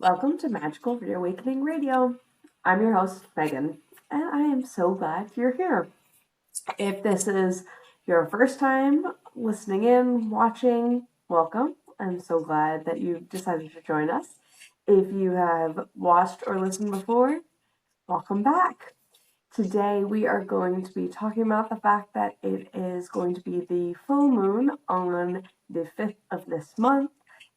Welcome to Magical Reawakening Radio. I'm your host, Megan, and I am so glad you're here. If this is your first time listening in, watching, welcome. I'm so glad that you decided to join us. If you have watched or listened before, welcome back. Today we are going to be talking about the fact that it is going to be the full moon on the 5th of this month,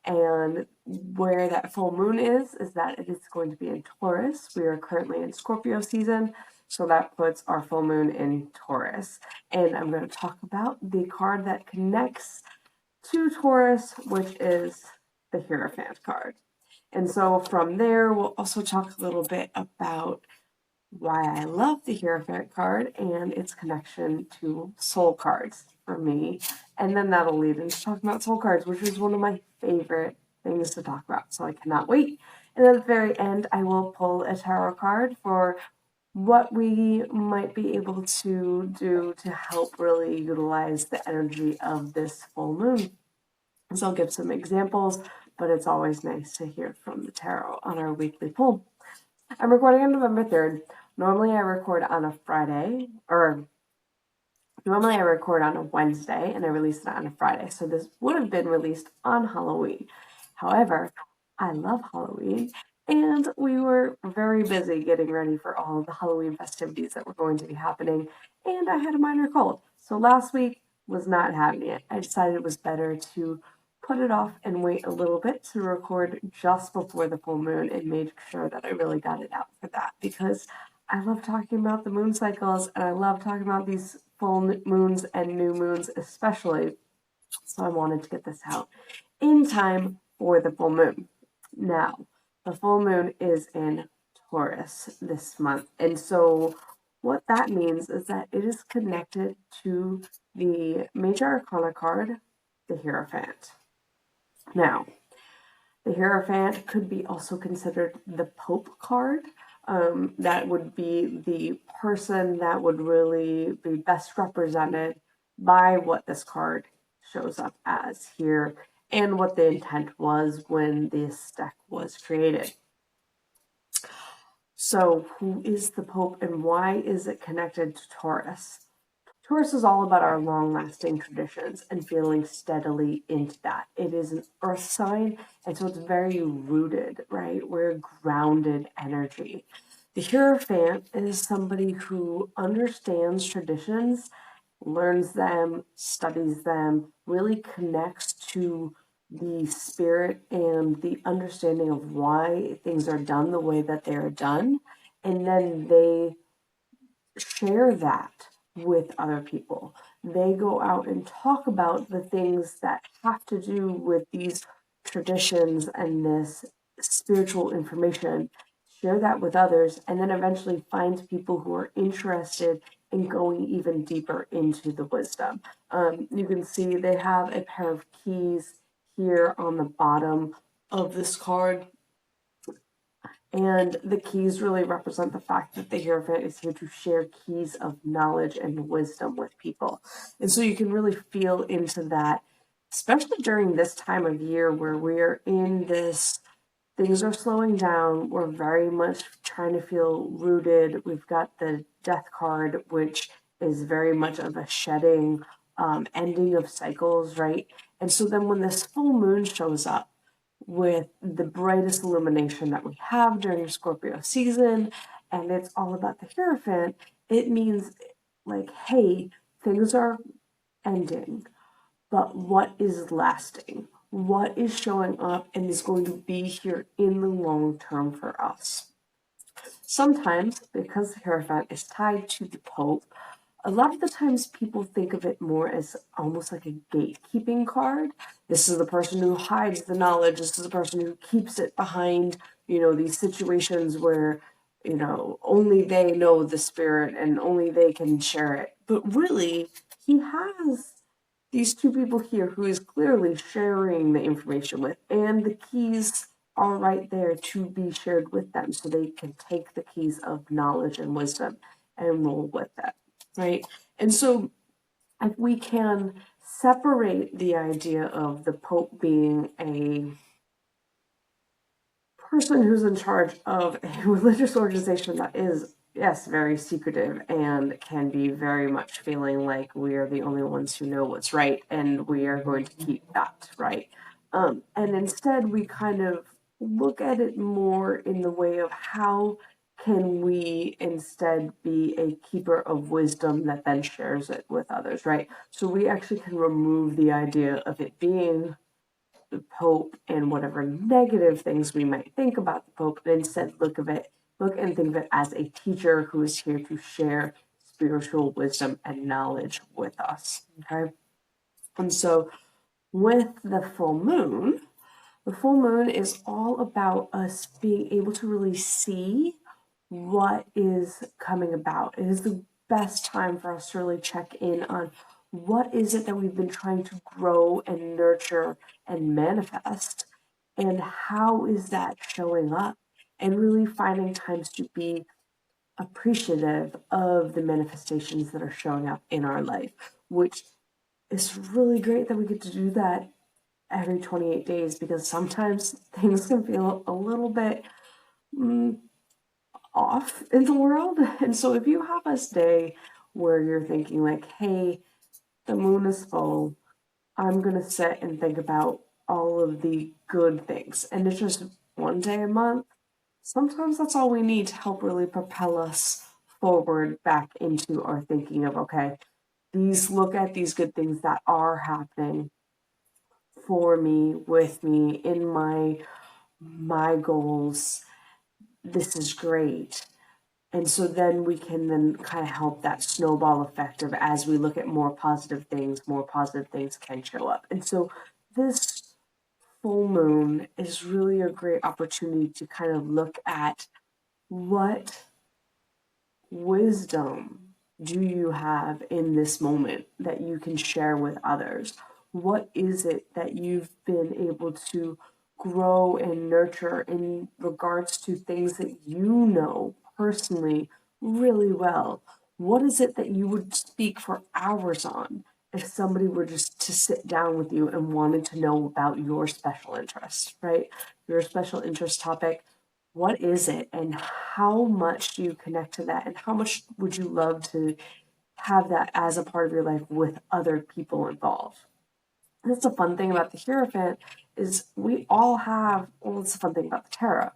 and where that full moon is that it is going to be in Taurus. We are currently in Scorpio season, so that puts our full moon in Taurus. And I'm going to talk about the card that connects to Taurus, which is the Hierophant card. And so from there, we'll also talk a little bit about why I love the Hierophant card and its connection to soul cards for me. And then that'll lead into talking about soul cards, which is one of my favorite things to talk about. So I cannot wait. And at the very end, I will pull a tarot card for what we might be able to do to help really utilize the energy of this full moon. So I'll give some examples, but it's always nice to hear from the tarot on our weekly pull. I'm recording on November 3rd. Normally I record on a Friday, or normally I record on a Wednesday and I release it on a Friday. So this would have been released on Halloween. However, I love Halloween and we were very busy getting ready for all of the Halloween festivities that were going to be happening, and I had a minor cold. So last week was not having it. I decided it was better to put it off and wait a little bit to record just before the full moon and made sure that I really got it out for that, because I love talking about the moon cycles and I love talking about these full moons and new moons especially. So I wanted to get this out in time for the full moon. Now, the full moon is in Taurus this month. And so what that means is that it is connected to the major arcana card, the Hierophant. Now, the Hierophant could be also considered the Pope card. That would be the person that would really be best represented by what this card shows up as here and what the intent was when this deck was created. So, who is the Pope and why is it connected to Taurus? Taurus is all about our long-lasting traditions and feeling steadily into that. It is an earth sign, and so it's very rooted, right? We're grounded energy. The Hierophant is somebody who understands traditions, learns them, studies them, really connects to the spirit and the understanding of why things are done the way that they are done, and then they share that with other people. They go out and talk about the things that have to do with these traditions and this spiritual information, share that with others, and then eventually find people who are interested in going even deeper into the wisdom. You can see they have a pair of keys here on the bottom of this card. And the keys really represent the fact that the Hierophant is here to share keys of knowledge and wisdom with people. And so you can really feel into that, especially during this time of year where we're in this, things are slowing down. We're very much trying to feel rooted. We've got the Death card, which is very much of a shedding, ending of cycles, right? And so then when this full moon shows up, with the brightest illumination that we have during Scorpio season, and it's all about the Hierophant, it means like, hey, things are ending, but what is lasting? What is showing up and is going to be here in the long term for us? Sometimes, because the Hierophant is tied to the Pope, a lot of the times people think of it more as almost like a gatekeeping card. This is the person who hides the knowledge. This is the person who keeps it behind, these situations where, only they know the spirit and only they can share it. But really, he has these two people here who is clearly sharing the information with, and the keys are right there to be shared with them so they can take the keys of knowledge and wisdom and roll with that. Right? And so if we can separate the idea of the Pope being a person who's in charge of a religious organization that is, yes, very secretive and can be very much feeling like we are the only ones who know what's right and we are going to keep that right. And instead, we kind of look at it more in the way of how can we instead be a keeper of wisdom that then shares it with others, right? So we actually can remove the idea of it being the Pope and whatever negative things we might think about the Pope, and instead look and think of it as a teacher who is here to share spiritual wisdom and knowledge with us. Okay. And so with the full moon is all about us being able to really see what is coming about. It is the best time for us to really check in on what is it that we've been trying to grow and nurture and manifest, and how is that showing up, and really finding times to be appreciative of the manifestations that are showing up in our life, which is really great that we get to do that every 28 days, because sometimes things can feel a little bit off in the world. And so if you have a day where you're thinking like, hey, the moon is full, I'm going to sit and think about all of the good things, and it's just one day a month, sometimes that's all we need to help really propel us forward back into our thinking of, okay, look at these good things that are happening for me, with me, in my goals. This is great. And so then we can then kind of help that snowball effect of, as we look at more positive things can show up. And so this full moon is really a great opportunity to kind of look at what wisdom do you have in this moment that you can share with others? What is it that you've been able to grow and nurture in regards to things that you know personally really well? What is it that you would speak for hours on if somebody were just to sit down with you and wanted to know about your special interest, right? Your special interest topic. What is it, and how much do you connect to that, and how much would you love to have that as a part of your life with other people involved? And that's the fun thing about the Hierophant, is we all have, well, it's the fun thing about the tarot.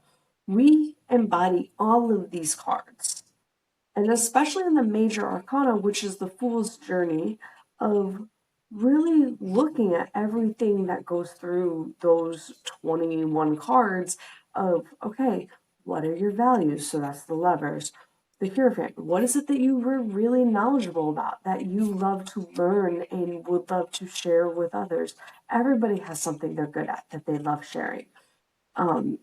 We embody all of these cards, and especially in the major arcana, which is the Fool's Journey, of really looking at everything that goes through those 21 cards of, okay, what are your values? So that's the Lovers. The Hierophant, what is it that you were really knowledgeable about, that you love to learn and would love to share with others? Everybody has something they're good at that they love sharing. The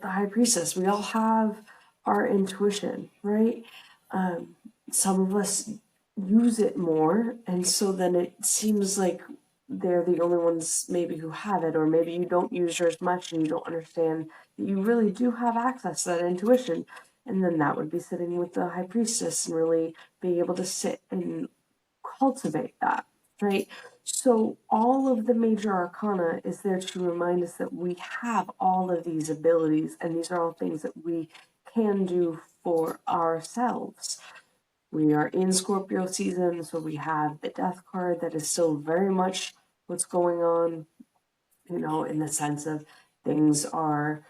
High Priestess, we all have our intuition, right? Some of us use it more, and so then it seems like they're the only ones maybe who have it, or maybe you don't use yours much and you don't understand that you really do have access to that intuition. And then that would be sitting with the High Priestess and really being able to sit and cultivate that, right? So all of the major arcana is there to remind us that we have all of these abilities, and these are all things that we can do for ourselves. We are in Scorpio season, so we have the Death card that is still very much what's going on, in the sense of things are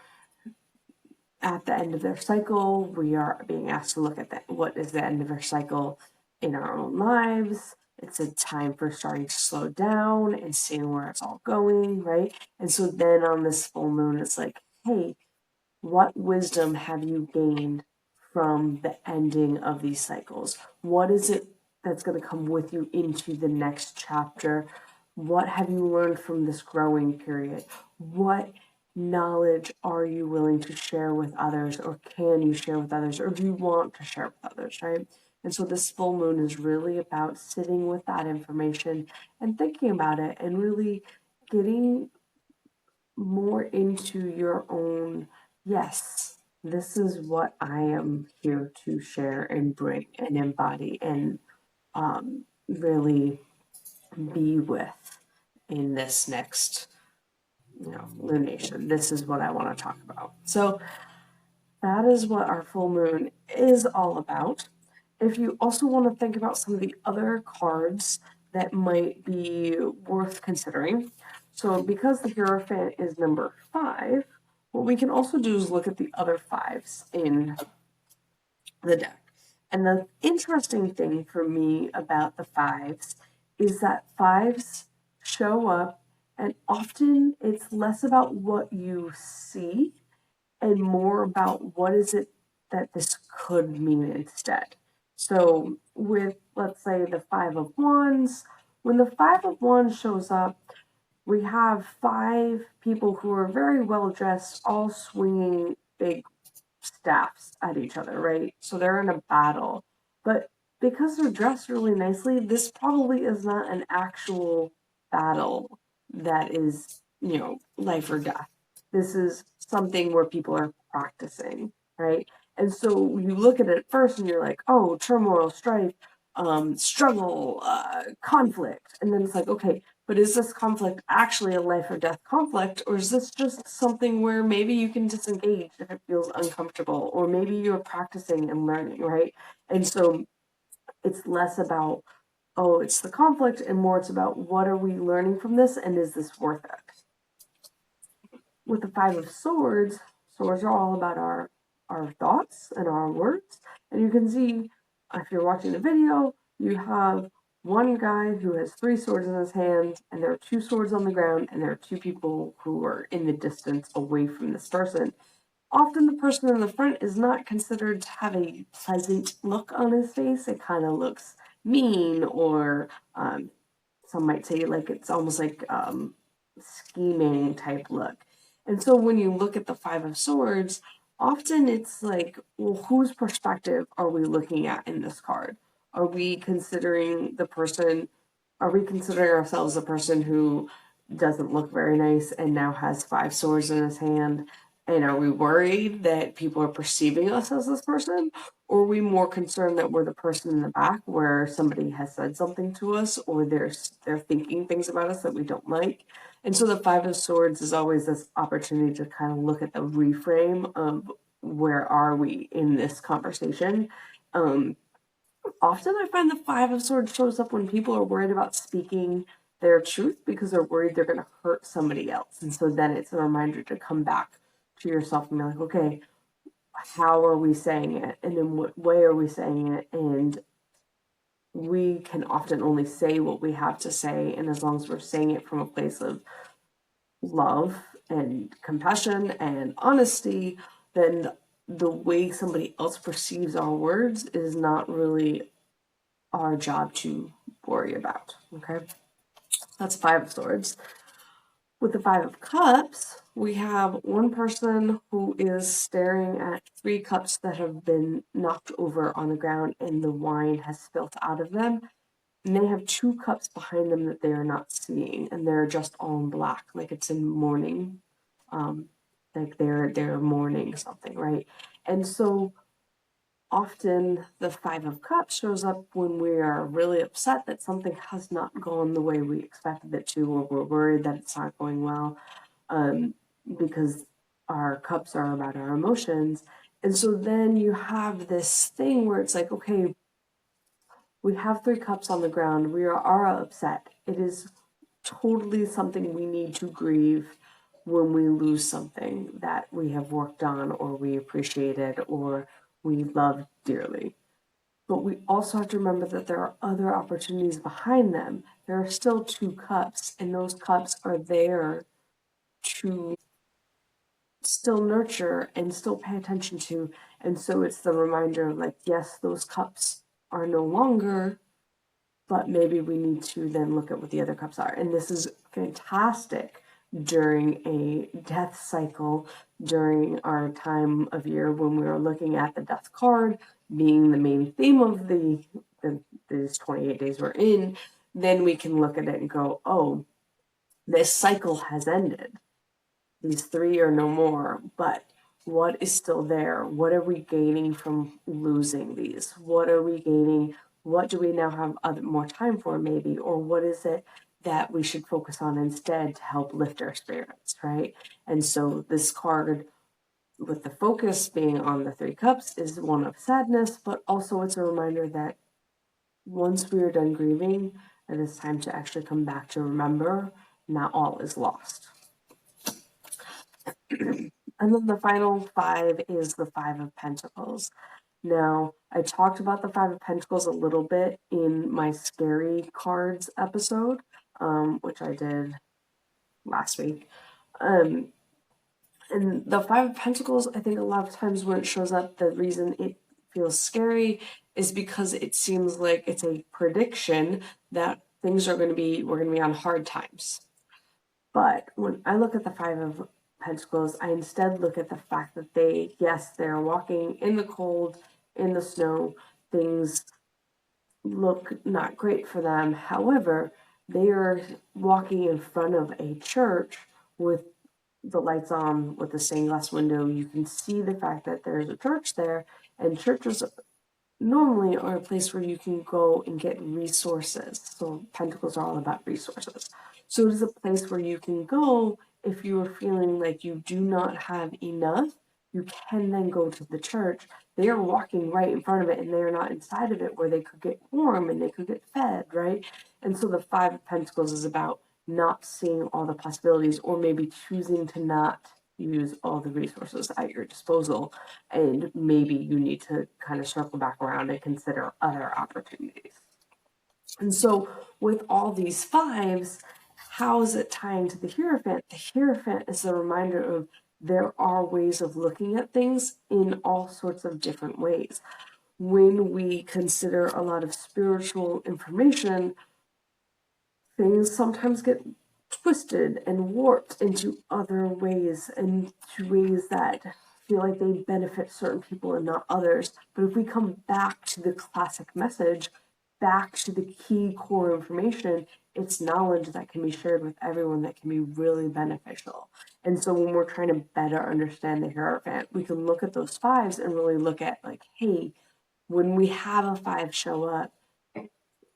at the end of their cycle. We are being asked to look at what is the end of our cycle in our own lives. It's a time for starting to slow down and seeing where it's all going, right? And so then on this full moon, it's like, hey, what wisdom have you gained from the ending of these cycles? What is it that's going to come with you into the next chapter? What have you learned from this growing period? What knowledge are you willing to share with others, or can you share with others, or do you want to share with others, right? And so this full moon is really about sitting with that information and thinking about it, and really getting more into your own, yes, this is what I am here to share and bring and embody and really be with in this next lunation. This is what I want to talk about. So that is what our full moon is all about. If you also want to think about some of the other cards that might be worth considering, so because the Hierophant is number 5, what we can also do is look at the other 5s in the deck. And the interesting thing for me about the 5s is that 5s show up, and often it's less about what you see and more about what is it that this could mean instead. So with, let's say, the 5 of Wands, when the 5 of Wands shows up, we have 5 people who are very well dressed, all swinging big staffs at each other, right? So they're in a battle. But because they're dressed really nicely, this probably is not an actual battle that is, life or death. This is something where people are practicing, right? And so you look at it first and you're like, oh, turmoil, strife, struggle, conflict. And then it's like, okay, but is this conflict actually a life or death conflict, or is this just something where maybe you can disengage if it feels uncomfortable, or maybe you're practicing and learning, right? And so it's less about, oh, it's the conflict, and more it's about what are we learning from this, and is this worth it? With the 5 of Swords, swords are all about our thoughts and our words. And you can see, if you're watching the video, you have one guy who has 3 swords in his hand, and there are 2 swords on the ground, and there are 2 people who are in the distance away from this person. Often the person in the front is not considered to have a pleasant look on his face. It kind of looks mean, or some might say like it's almost like scheming type look. And so when you look at the 5 of Swords, often it's like, well, whose perspective are we looking at in this card? Are we considering ourselves a person who doesn't look very nice and now has 5 swords in his hand? And are we worried that people are perceiving us as this person? Or are we more concerned that we're the person in the back where somebody has said something to us, or they're thinking things about us that we don't like? And so the 5 of Swords is always this opportunity to kind of look at the reframe of where are we in this conversation. Often I find the 5 of Swords shows up when people are worried about speaking their truth because they're worried they're going to hurt somebody else. And so then it's a reminder to come back to yourself and be like, okay, how are we saying it? And in what way are we saying it? And we can often only say what we have to say. And as long as we're saying it from a place of love and compassion and honesty, then the way somebody else perceives our words is not really our job to worry about. Okay, that's 5 of Swords. With the 5 of Cups, we have one person who is staring at 3 cups that have been knocked over on the ground and the wine has spilt out of them. And they have 2 cups behind them that they are not seeing, and they're just all in black, like it's in mourning. Like they're mourning something, right? And so often the 5 of Cups shows up when we are really upset that something has not gone the way we expected it to, or we're worried that it's not going well, because our cups are about our emotions. And so then you have this thing where it's like, okay, we have 3 cups on the ground. We are upset. It is totally something we need to grieve when we lose something that we have worked on, or we appreciated, or we love dearly. But we also have to remember that there are other opportunities behind them. There are still 2 cups, and those cups are there to still nurture and still pay attention to. And so it's the reminder of like, yes, those cups are no longer, but maybe we need to then look at what the other cups are. And this is fantastic during a death cycle, during our time of year when we are looking at the death card being the main theme of these 28 days we're in. Then we can look at it and go, oh, this cycle has ended. These 3 are no more, but what is still there? What are we gaining from losing these? What are we gaining? What do we now have more time for, maybe? Or what is it that we should focus on instead to help lift our spirits, right? And so this card, with the focus being on the Three Cups, is one of sadness, but also it's a reminder that once we are done grieving, it is time to actually come back to remember not all is lost. And then the final 5 is the 5 of Pentacles. Now, I talked about the 5 of Pentacles a little bit in my scary cards episode, which I did last week. And the 5 of Pentacles, I think a lot of times when it shows up, the reason it feels scary is because it seems like it's a prediction that we're going to be on hard times. But when I look at the 5 of Pentacles, I instead look at the fact that they're walking in the cold, in the snow. Things look not great for them. However, they are walking in front of a church with the lights on, with the stained glass window. You can see the fact that there's a church there, and churches normally are a place where you can go and get resources. So Pentacles are all about resources. So it is a place where you can go if you are feeling like you do not have enough. You can then go to the church. They are walking right in front of it, and they are not inside of it where they could get warm and they could get fed, right? And so the 5 of Pentacles is about not seeing all the possibilities, or maybe choosing to not use all the resources at your disposal, and maybe you need to kind of circle back around and consider other opportunities. And so with all these 5s, how is it tying to the Hierophant? The Hierophant is a reminder of there are ways of looking at things in all sorts of different ways. When we consider a lot of spiritual information, things sometimes get twisted and warped into other ways, and to ways that feel like they benefit certain people and not others. But if we come back to the classic message, back to the key core information, it's knowledge that can be shared with everyone that can be really beneficial. And so when we're trying to better understand the Hierophant, we can look at those 5s and really look at, like, hey, when we have a 5 show up,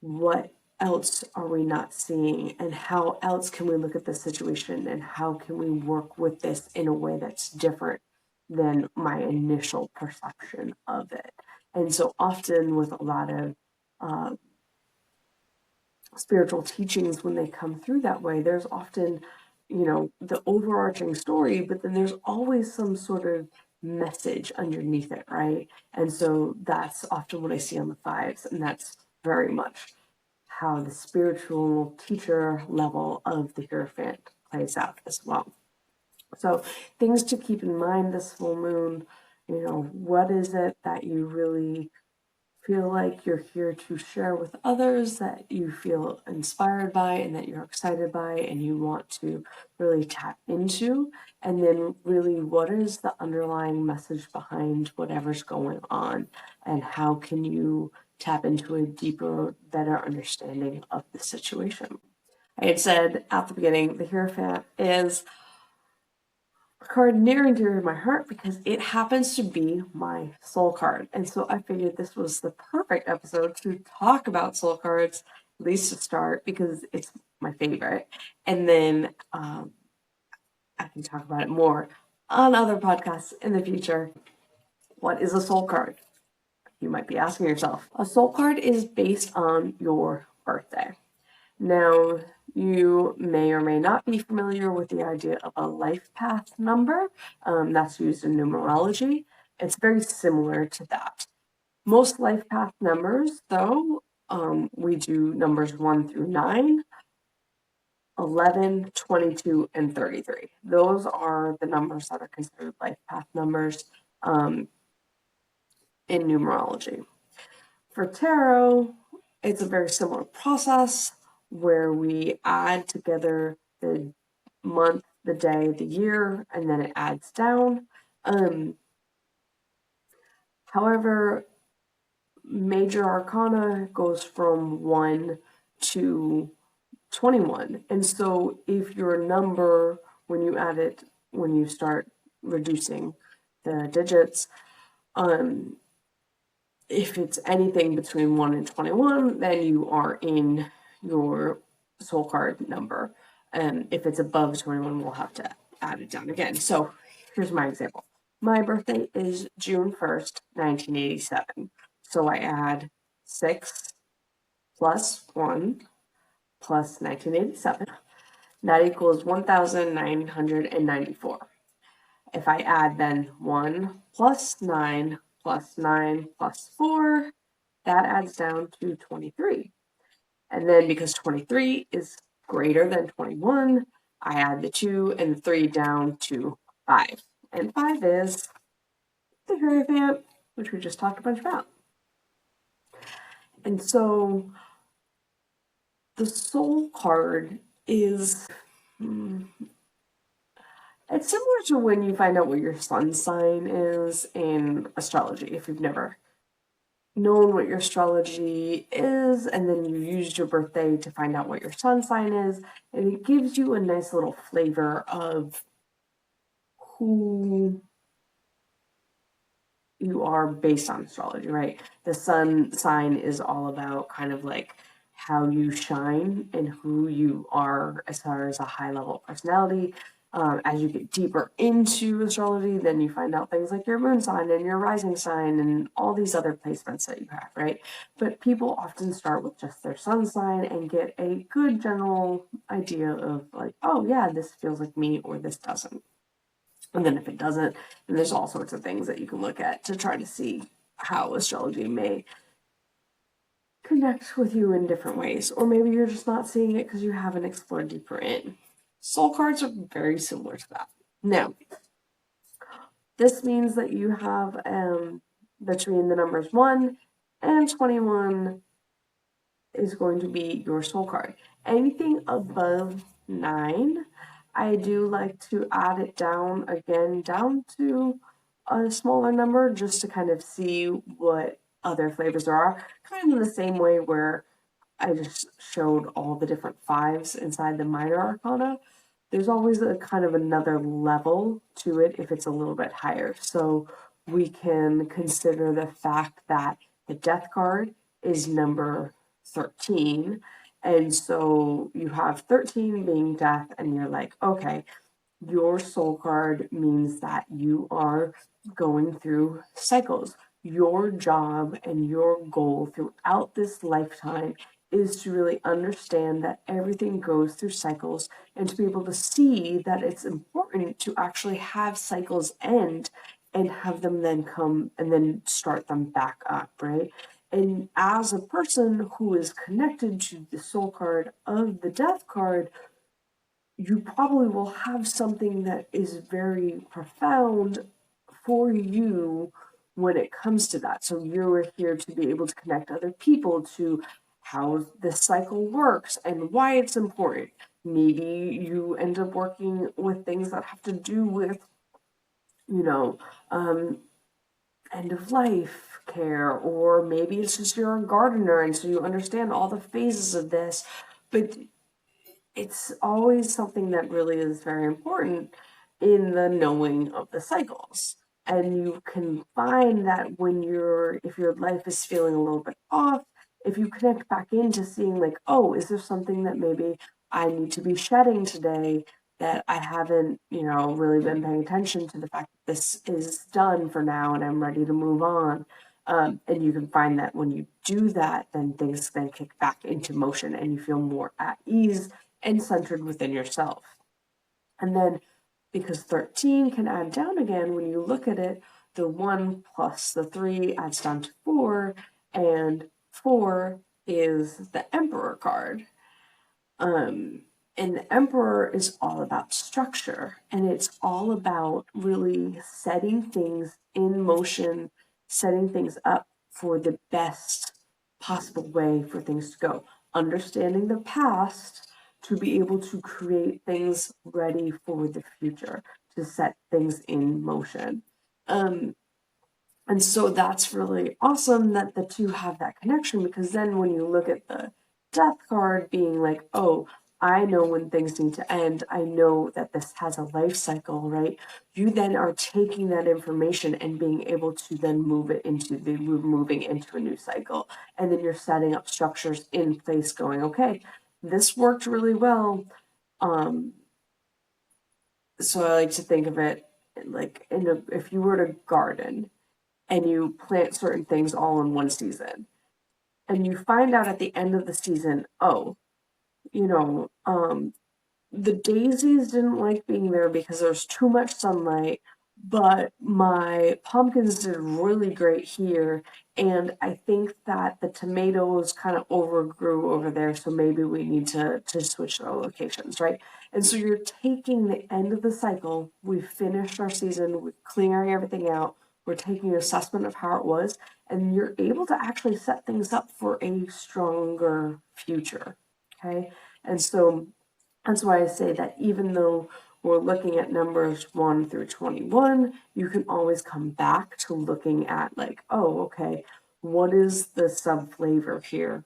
what else are we not seeing, and how else can we look at this situation, and how can we work with this in a way that's different than my initial perception of it. And so often with a lot of spiritual teachings, when they come through that way, there's often, the overarching story, but then there's always some sort of message underneath it, right? And so that's often what I see on the 5s, and that's very much how the spiritual teacher level of the Hierophant plays out as well. So things to keep in mind this full moon, what is it that you really feel like you're here to share with others, that you feel inspired by and that you're excited by and you want to really tap into? And then really, what is the underlying message behind whatever's going on, and how can you tap into a deeper, better understanding of the situation? I had said at the beginning, the Hierophant is a card near and dear to my heart because it happens to be my soul card. And so I figured this was the perfect episode to talk about soul cards, at least to start, because it's my favorite. And then I can talk about it more on other podcasts in the future. What is a soul card? You might be asking yourself. A soul card is based on your birthday. Now, you may or may not be familiar with the idea of a life path number. That's used in numerology. It's very similar to that. Most life path numbers, though, we do numbers 1 through 9, 11, 22, and 33. Those are the numbers that are considered life path numbers in numerology. For tarot, it's a very similar process where we add together the month, the day, the year, and then it adds down. However, major arcana goes from 1 to 21. And so if your number, when you add it, when you start reducing the digits, if it's anything between 1 and 21, then you are in your soul card number. And if it's above 21, we'll have to add it down again. So here's my example. My birthday is June 1st, 1987. So I add 6 plus 1 plus 1987. That equals 1,994. If I add then 1 plus 9 plus 9 plus 4, that adds down to 23. And then because 23 is greater than 21, I add the 2 and the 3 down to 5. And 5 is the Hierophant, which we just talked a bunch about. And so the soul card is, it's similar to when you find out what your sun sign is in astrology. If you've never known what your astrology is, and then you used your birthday to find out what your sun sign is, and it gives you a nice little flavor of who you are based on astrology, right? The sun sign is all about kind of like how you shine and who you are as far as a high level personality. As you get deeper into astrology, then you find out things like your moon sign and your rising sign and all these other placements that you have, right? But people often start with just their sun sign and get a good general idea of like, oh yeah, this feels like me or this doesn't. And then if it doesn't, then there's all sorts of things that you can look at to try to see how astrology may connect with you in different ways. Or maybe you're just not seeing it because you haven't explored deeper in. Soul cards are very similar to that. Now, this means that you have between the numbers 1 and 21 is going to be your soul card. Anything above 9, I do like to add it down again, down to a smaller number, just to kind of see what other flavors there are. Kind of the same way where I just showed all the different 5s inside the minor arcana. There's always a kind of another level to it if it's a little bit higher. So we can consider the fact that the death card is number 13. And so you have 13 being death, and you're like, okay, your soul card means that you are going through cycles. Your job and your goal throughout this lifetime is to really understand that everything goes through cycles and to be able to see that it's important to actually have cycles end and have them then come and then start them back up, right? And as a person who is connected to the soul card of the death card, you probably will have something that is very profound for you when it comes to that. So you're here to be able to connect other people to how this cycle works and why it's important. Maybe you end up working with things that have to do with, end of life care, or maybe it's just you're a gardener and so you understand all the phases of this. But it's always something that really is very important in the knowing of the cycles. And you can find that if your life is feeling a little bit off, if you connect back into seeing like, oh, is there something that maybe I need to be shedding today that I haven't, really been paying attention to the fact that this is done for now and I'm ready to move on. And you can find that when you do that, then things then kick back into motion and you feel more at ease and centered within yourself. And then because 13 can add down again, when you look at it, the 1 plus the 3 adds down to 4, and 4 is the Emperor card. And the Emperor is all about structure, and it's all about really setting things in motion, setting things up for the best possible way for things to go. Understanding the past to be able to create things ready for the future, to set things in motion. And so that's really awesome that the two have that connection, because then when you look at the death card being like, oh, I know when things need to end, I know that this has a life cycle, right? You then are taking that information and being able to then moving into a new cycle. And then you're setting up structures in place going, okay, this worked really well. So I like to think of it like if you were to garden and you plant certain things all in one season, and you find out at the end of the season, oh, you know, the daisies didn't like being there because there's too much sunlight, but my pumpkins did really great here. And I think that the tomatoes kind of overgrew over there, so maybe we need to switch our locations, right? And so you're taking the end of the cycle, we've finished our season, we're clearing everything out, we're taking an assessment of how it was, and you're able to actually set things up for a stronger future. Okay. And so that's why I say that even though we're looking at numbers 1 through 21, you can always come back to looking at like, oh, okay, what is the sub flavor here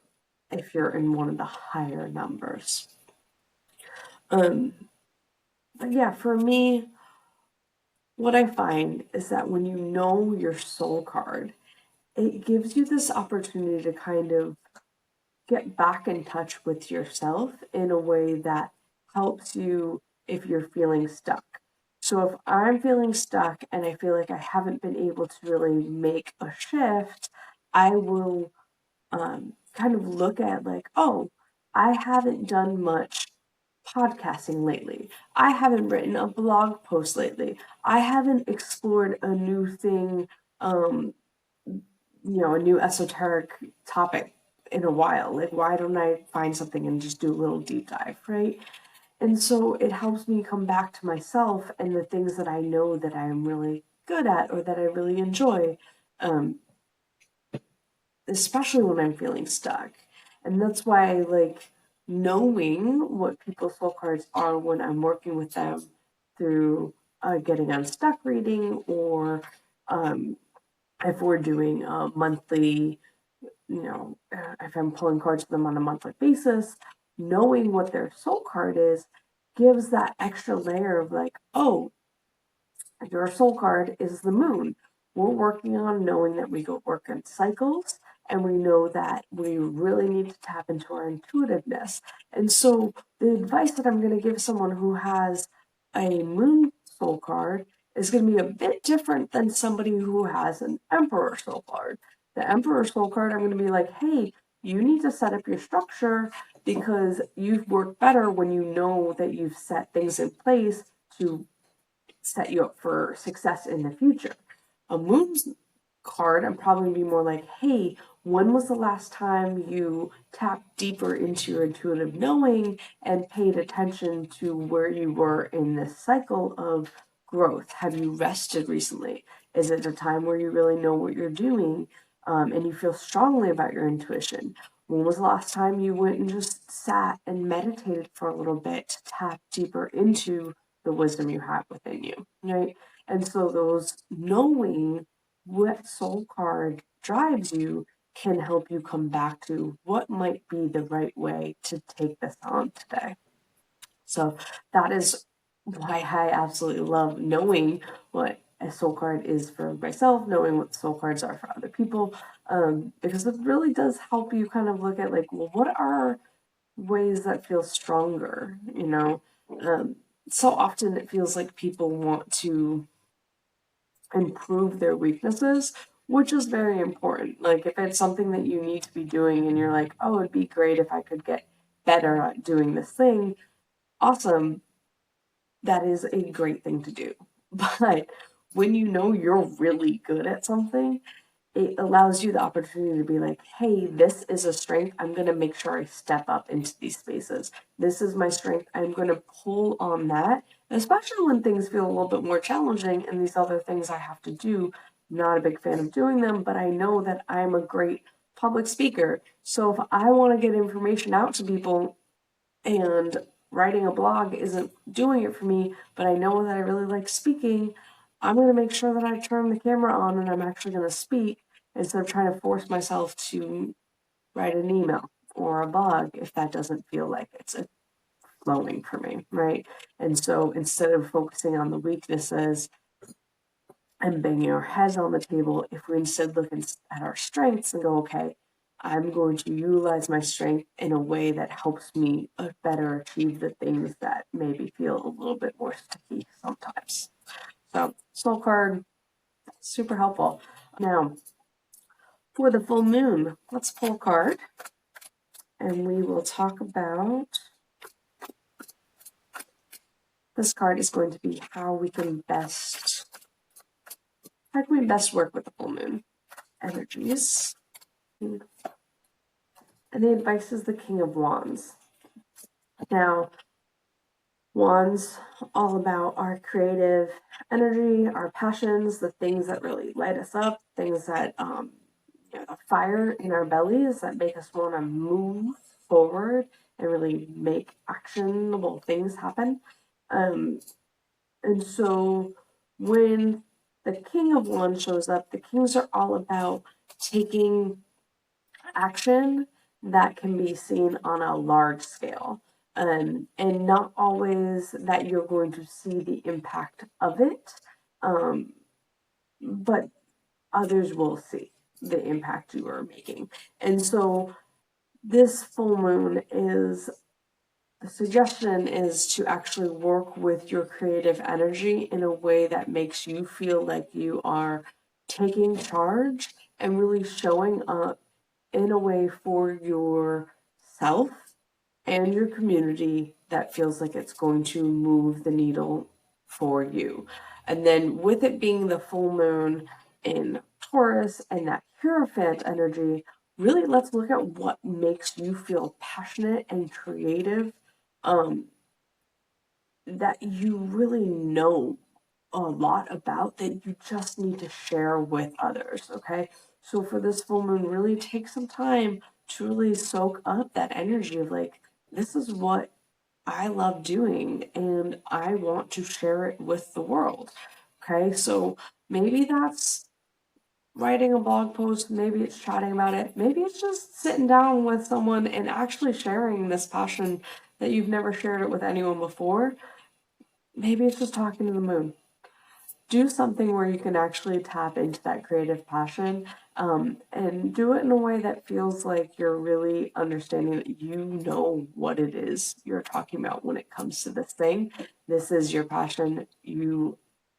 if you're in one of the higher numbers? But yeah, for me, what I find is that when you know your soul card, it gives you this opportunity to kind of get back in touch with yourself in a way that helps you if you're feeling stuck. So if I'm feeling stuck and I feel like I haven't been able to really make a shift, I will kind of look at like, oh, I haven't done much podcasting lately. I haven't written a blog post lately. I haven't explored a new thing, a new esoteric topic in a while. Like, why don't I find something and just do a little deep dive, right? And so it helps me come back to myself and the things that I know that I'm really good at or that I really enjoy, um, especially when I'm feeling stuck. And that's why I like knowing what people's soul cards are when I'm working with them through getting unstuck reading or if we're doing a monthly, if I'm pulling cards for them on a monthly basis, knowing what their soul card is gives that extra layer of like, oh, your soul card is the moon. We're working on knowing that we go work in cycles and we know that we really need to tap into our intuitiveness. And so the advice that I'm going to give someone who has a moon soul card is going to be a bit different than somebody who has an emperor soul card. The emperor soul card, I'm going to be like, hey, you need to set up your structure because you've worked better when you know that you've set things in place to set you up for success in the future. A moon card, I'm probably gonna be more like, hey, when was the last time you tapped deeper into your intuitive knowing and paid attention to where you were in this cycle of growth? Have you rested recently? Is it a time where you really know what you're doing and you feel strongly about your intuition? When was the last time you went and just sat and meditated for a little bit to tap deeper into the wisdom you have within you, right? And so those knowing what soul card drives you can help you come back to what might be the right way to take this on today. So that is why I absolutely love knowing what a soul card is for myself, knowing what soul cards are for other people, because it really does help you kind of look at like, well, what are ways that feel stronger, so often it feels like people want to improve their weaknesses, which is very important. Like if it's something that you need to be doing and you're like, oh, it'd be great if I could get better at doing this thing, awesome. That is a great thing to do. But when you know you're really good at something, it allows you the opportunity to be like, hey, this is a strength. I'm going to make sure I step up into these spaces. This is my strength. I'm going to pull on that, especially when things feel a little bit more challenging and these other things I have to do. Not a big fan of doing them, but I know that I'm a great public speaker. So if I want to get information out to people and writing a blog isn't doing it for me, but I know that I really like speaking, I'm going to make sure that I turn the camera on and I'm actually going to speak instead of trying to force myself to write an email or a blog if that doesn't feel like it's flowing for me, right? And so instead of focusing on the weaknesses and banging our heads on the table, if we instead look at our strengths and go, okay, I'm going to utilize my strength in a way that helps me better achieve the things that maybe feel a little bit more sticky sometimes. So, soul card, super helpful. Now, for the full moon, let's pull a card and we will talk about. This card is going to be how we can best work with the full moon energies. And the advice is the King of Wands. Now, Wands, all about our creative energy, our passions, the things that really light us up, things that, the fire in our bellies that make us want to move forward and really make actionable things happen. And so when the King of Wands shows up, the Kings are all about taking action that can be seen on a large scale. And not always that you're going to see the impact of it, but others will see the impact you are making. And so this full moon is, the suggestion is to actually work with your creative energy in a way that makes you feel like you are taking charge and really showing up in a way for yourself and your community that feels like it's going to move the needle for you. And then with it being the full moon in Taurus and that Hierophant energy, really let's look at what makes you feel passionate and creative, that you really know a lot about, that you just need to share with others, okay? So for this full moon, really take some time to really soak up that energy of like, this is what I love doing and I want to share it with the world, okay? So maybe that's writing a blog post, maybe it's chatting about it, maybe it's just sitting down with someone and actually sharing this passion that you've never shared it with anyone before. Maybe it's just talking to the moon. Do something where you can actually tap into that creative passion, and do it in a way that feels like you're really understanding that you know what it is you're talking about when it comes to this thing. This is your passion. You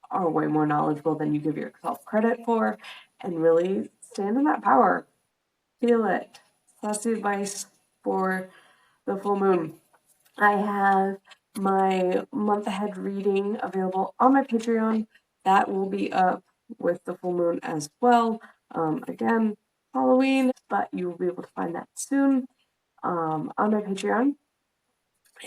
are way more knowledgeable than you give yourself credit for, and really stand in that power. Feel it. That's the advice for the full moon. I have my month ahead reading available on my Patreon. That will be up with the full moon as well. Again, Halloween, but you will be able to find that soon on my Patreon.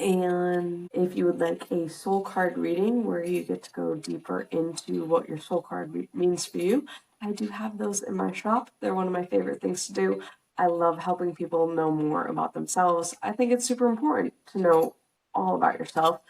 And if you would like a soul card reading where you get to go deeper into what your soul card means for you, I do have those in my shop. They're one of my favorite things to do. I love helping people know more about themselves. I think it's super important to know all about yourself,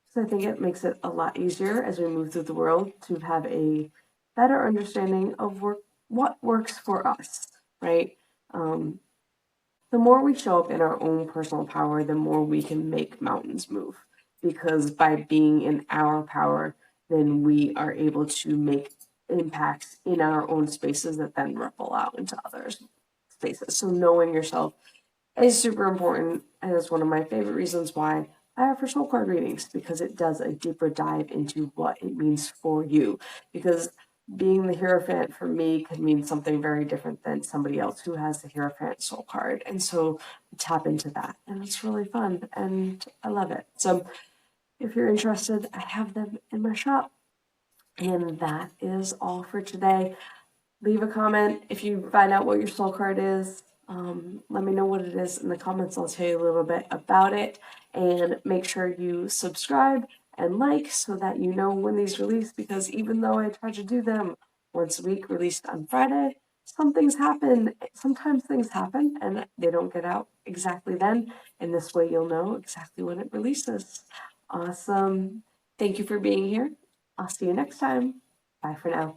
because I think it makes it a lot easier as we move through the world to have a better understanding of what works for us, right? The more we show up in our own personal power, the more we can make mountains move. Because by being in our power, then we are able to make impacts in our own spaces that then ripple out into others' spaces. So knowing yourself is super important, and it's one of my favorite reasons why I offer soul card readings, because it does a deeper dive into what it means for you. Because being the Hierophant for me could mean something very different than somebody else who has the Hierophant soul card. And so tap into that, and it's really fun, and I love it. So if you're interested, I have them in my shop. And that is all for today. Leave a comment if you find out what your soul card is. Let me know what it is in the comments. I'll tell you a little bit about it. And make sure you subscribe and like so that you know when these release, because even though I try to do them once a week, released on Friday, some things happen. Sometimes things happen and they don't get out exactly then. And this way you'll know exactly when it releases. Awesome. Thank you for being here. I'll see you next time. Bye for now.